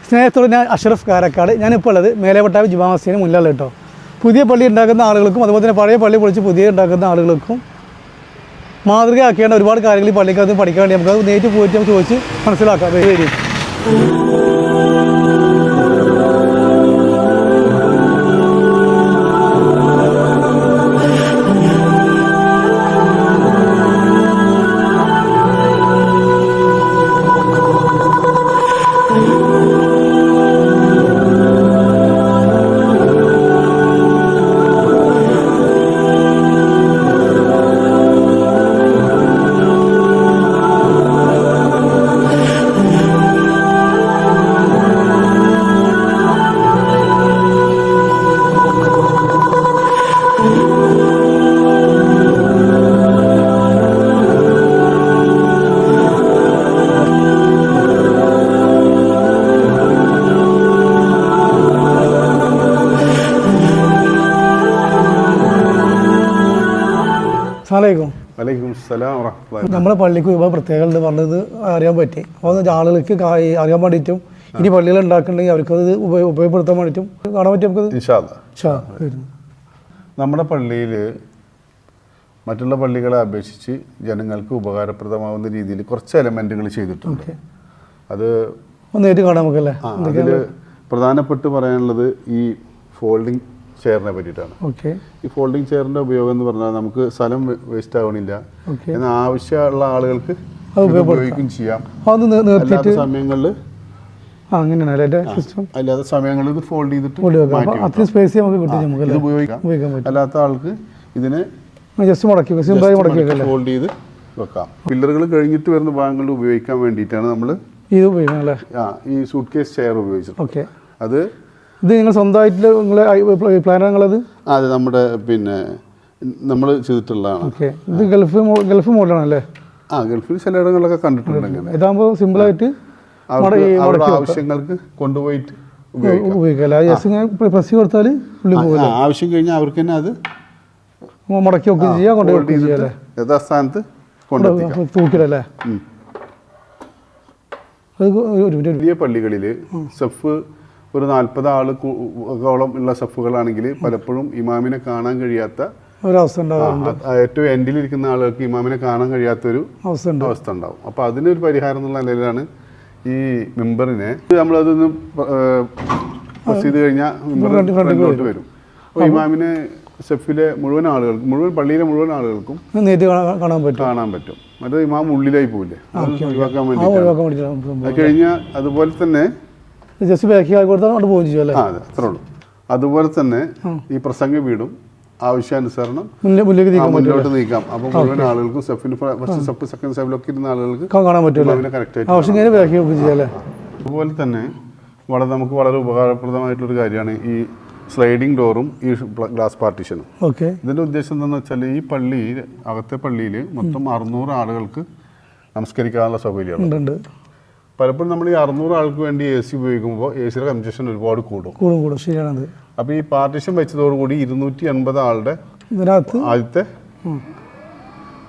സ്നേഹത്തോടെ ഞാൻ അഷ്റഫ് കാരക്കാട്. ഞാനിപ്പോൾ ഉള്ളത് മേലേവട്ടാവ് ജുമാ മസ്ജിദിന് മുന്നിലാണ് കേട്ടോ. പുതിയ പള്ളി ഉണ്ടാക്കുന്ന ആളുകൾക്കും അതുപോലെ തന്നെ പഴയ പള്ളി പൊളിച്ച് പുതിയ ഉണ്ടാക്കുന്ന ആളുകൾക്കും മാതൃകയാക്കേണ്ട ഒരുപാട് കാര്യങ്ങൾ ഈ പള്ളിക്കകത്ത് പഠിക്കാൻ വേണ്ടി നമുക്ക് നേരിട്ട് പോയിട്ട് നമുക്ക് ചോദിച്ച് മനസ്സിലാക്കാം. വരും നമ്മുടെ പള്ളിക്ക് ഒരുപാട് പ്രത്യേകത പറഞ്ഞത് അറിയാൻ പറ്റി. അപ്പോൾ ആളുകൾക്ക് അറിയാൻ വേണ്ടിയിട്ടും ഇനി പള്ളികൾ ഉണ്ടാക്കുന്നുണ്ടെങ്കിൽ അവർക്കത് ഉപയോഗപ്പെടുത്താൻ വേണ്ടിയിട്ടും കാണാൻ പറ്റും. നമുക്ക് നമ്മുടെ പള്ളിയിൽ മറ്റുള്ള പള്ളികളെ അപേക്ഷിച്ച് ജനങ്ങൾക്ക് ഉപകാരപ്രദമാവുന്ന രീതിയിൽ കുറച്ച് എലമെന്റുകൾ ചെയ്തിട്ടുണ്ട്. അത് നേരിട്ട് കാണാൻ നമുക്കല്ലേ. അതിൽ പ്രധാനപ്പെട്ട് പറയാനുള്ളത് ഈ ഫോൾഡിംഗ് ചെയറിനെ പറ്റിയിട്ടാണ്. ഈ ഫോൾഡിംഗ് ചെയറിന്റെ ഉപയോഗം എന്ന് പറഞ്ഞാൽ നമുക്ക് സ്ഥലം വേസ്റ്റ് ആവണില്ല, എന്നാൽ ആവശ്യമുള്ള ആളുകൾക്ക് ഉപയോഗിക്കുകയും ചെയ്യാം. അല്ലാത്ത സമയങ്ങളിൽ അല്ലാത്ത സമയങ്ങളിൽ ഇത് ഫോൾഡ് ചെയ്തിട്ട് ഉപയോഗിക്കാം. അല്ലാത്ത ആൾക്ക് ഇതിനെ ഫോൾഡ് ചെയ്ത് വെക്കാം. പില്ലറുകൾ കഴിഞ്ഞിട്ട് വരുന്ന ഭാഗങ്ങളിൽ ഉപയോഗിക്കാൻ വേണ്ടിയിട്ടാണ് നമ്മൾ ഈ സൂട്ട് കേസ് ചെയർ ഉപയോഗിച്ചത്. അത് ഇത് നിങ്ങൾ സ്വന്തമായിട്ട് നിങ്ങളെ പ്ലാനുകളത്? അതെ, നമ്മുടെ നമ്മൾ ചെയ്തിട്ടുള്ളതാണ്. ഇത് ഗൾഫ് മോഡലാണല്ലേ? ഗൾഫിൽ ചിലയിടങ്ങളിലൊക്കെ കണ്ടിട്ടുണ്ട്. ഇതാകുമ്പോൾ സിമ്പിളായിട്ട് ആവശ്യങ്ങൾക്ക് കൊണ്ടുപോയിട്ട് പ്രസ് കൊടുത്താൽ ആവശ്യം കഴിഞ്ഞാൽ അവർക്ക് തന്നെ അത് മടക്കി വെക്കുകയും ചെയ്യാം, കൊണ്ടുപോയി ചെയ്യാം. യഥാസ്ഥാനത്ത് തൂക്കിടല്ലേ? വലിയ പള്ളികളിൽ സെഫ് ഒരു 40 ആളോളം ഉള്ള സഫുകളാണെങ്കിൽ പലപ്പോഴും ഇമാമിനെ കാണാൻ കഴിയാത്ത ഒരവസ്ഥ, ഏറ്റവും എൻഡിലിരിക്കുന്ന ആളുകൾക്ക് ഇമാമിനെ കാണാൻ കഴിയാത്തൊരു അവസ്ഥ ഉണ്ടാവും. അപ്പോൾ അതിനൊരു പരിഹാരം എന്നുള്ള നിലയിലാണ് ഈ മെമ്പറിനെ നമ്മളതൊന്ന് പ്രസ് ചെയ്ത് കഴിഞ്ഞാൽ മെമ്പറിലോട്ട് വരും. അപ്പോൾ ഇമാമിനെ സെഫിലെ മുഴുവൻ പള്ളിയിലെ മുഴുവൻ ആളുകൾക്കും കാണാൻ പറ്റും. മറ്റേ ഇമാം ഉള്ളിലായി പോവില്ലേ, ഒഴിവാക്കാൻ വേണ്ടി. അത് കഴിഞ്ഞാൽ അതുപോലെ തന്നെ അത്രേ ഉള്ളൂ. അതുപോലെ തന്നെ ഈ പ്രസംഗ വീടും ആവശ്യാനുസരണം മുന്നോട്ട് നീക്കാം. അപ്പൊ മുഴുവൻ ആളുകൾക്കും ഫസ്റ്റ് സ്റ്റെപ്പ് സെക്കൻഡ് സ്റ്റെപ്പിലൊക്കെ ഇരുന്ന ആളുകൾക്ക് കാണാൻ പറ്റും. അതുപോലെ തന്നെ നമുക്ക് വളരെ ഉപകാരപ്രദമായിട്ടുള്ളൊരു കാര്യമാണ് ഈ സ്ലൈഡിംഗ് ഡോറും ഈ ഗ്ലാസ് പാർട്ടീഷനും. ഇതിന്റെ ഉദ്ദേശം എന്താണെന്ന് വെച്ചാൽ ഈ അകത്തെ പള്ളിയിൽ മൊത്തം 600 ആളുകൾക്ക് നമസ്കരിക്കാനുള്ള സൗകര്യമുണ്ട്. പലപ്പോഴും നമ്മൾ ഈ 600 ആൾക്ക് വേണ്ടി AC ഉപയോഗിക്കുമ്പോൾ ACയുടെ കൺജഷൻ ഒരുപാട് കൂടും. അപ്പോൾ ഈ പാർട്ടീഷൻ വെച്ചതോടുകൂടി 280 ആളുടെ ആദ്യത്തെ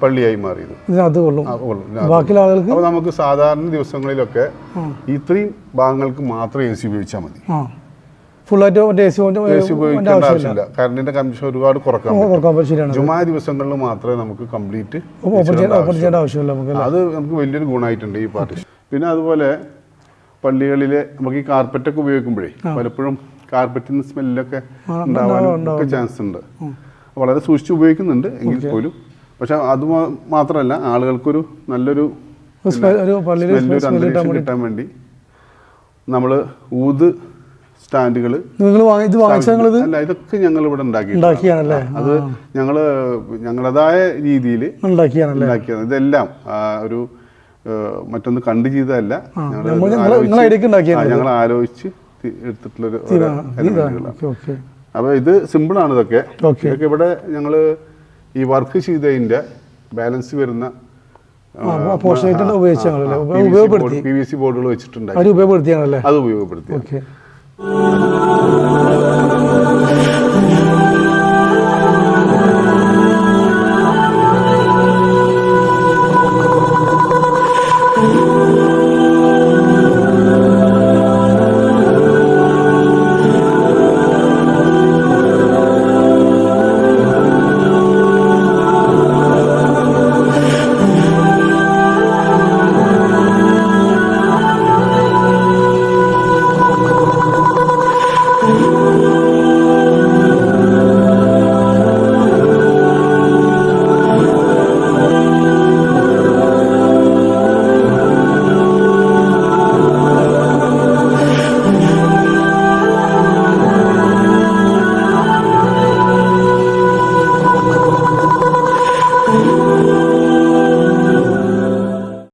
പള്ളിയായി മാറിയത്. അപ്പോൾ നമുക്ക് സാധാരണ ദിവസങ്ങളിലൊക്കെ ഇത്രയും ഭാഗങ്ങൾക്ക് മാത്രം AC ഉപയോഗിച്ചാൽ മതി. AC ഉപയോഗിക്കേണ്ട ആവശ്യമില്ല. കറണ്ടിന്റെ കൺജഷൻ ഒരുപാട് കുറക്കാൻ. ജുമാ ദിവസങ്ങളിൽ മാത്രമേ നമുക്ക് കംപ്ലീറ്റ് അത് നമുക്ക് വലിയൊരു ഗുണമായിട്ടുണ്ട് ഈ പാർട്ടീഷൻ. പിന്നെ അതുപോലെ പള്ളികളിൽ നമുക്ക് ഈ കാർപ്പറ്റൊക്കെ ഉപയോഗിക്കുമ്പോഴേ പലപ്പോഴും കാർപ്പറ്റിന് സ്മെല്ലൊക്കെ ഉണ്ടാവാനൊക്കെ ചാൻസ് ഉണ്ട്. വളരെ സൂക്ഷിച്ച് ഉപയോഗിക്കുന്നുണ്ട് എങ്കിൽ പോലും. പക്ഷെ അത് മാത്രമല്ല, ആളുകൾക്കൊരു നല്ലൊരു അന്തരീക്ഷം കിട്ടാൻ വേണ്ടി നമ്മൾ ഊത് സ്റ്റാൻഡുകൾ അല്ല, ഇതൊക്കെ ഞങ്ങൾ ഇവിടെ ഉണ്ടാക്കിയാണ്. അത് ഞങ്ങളുടേതായ രീതിയിൽ ഉണ്ടാക്കിയാണ്. ഇതെല്ലാം ഒരു മറ്റൊന്ന് കണ്ടു ചെയ്തതല്ല, ഞങ്ങൾ ആലോചിച്ച് എടുത്തിട്ടുള്ളൊരു. അപ്പൊ ഇത് സിമ്പിളാണ്. ഇതൊക്കെ ഇവിടെ ഞങ്ങൾ ഈ വർക്ക് ചെയ്തതിന്റെ ബാലൻസ് വരുന്ന PVC ബോർഡുകൾ വെച്ചിട്ടുണ്ടായി. അത് ഉപയോഗപ്പെടുത്തി.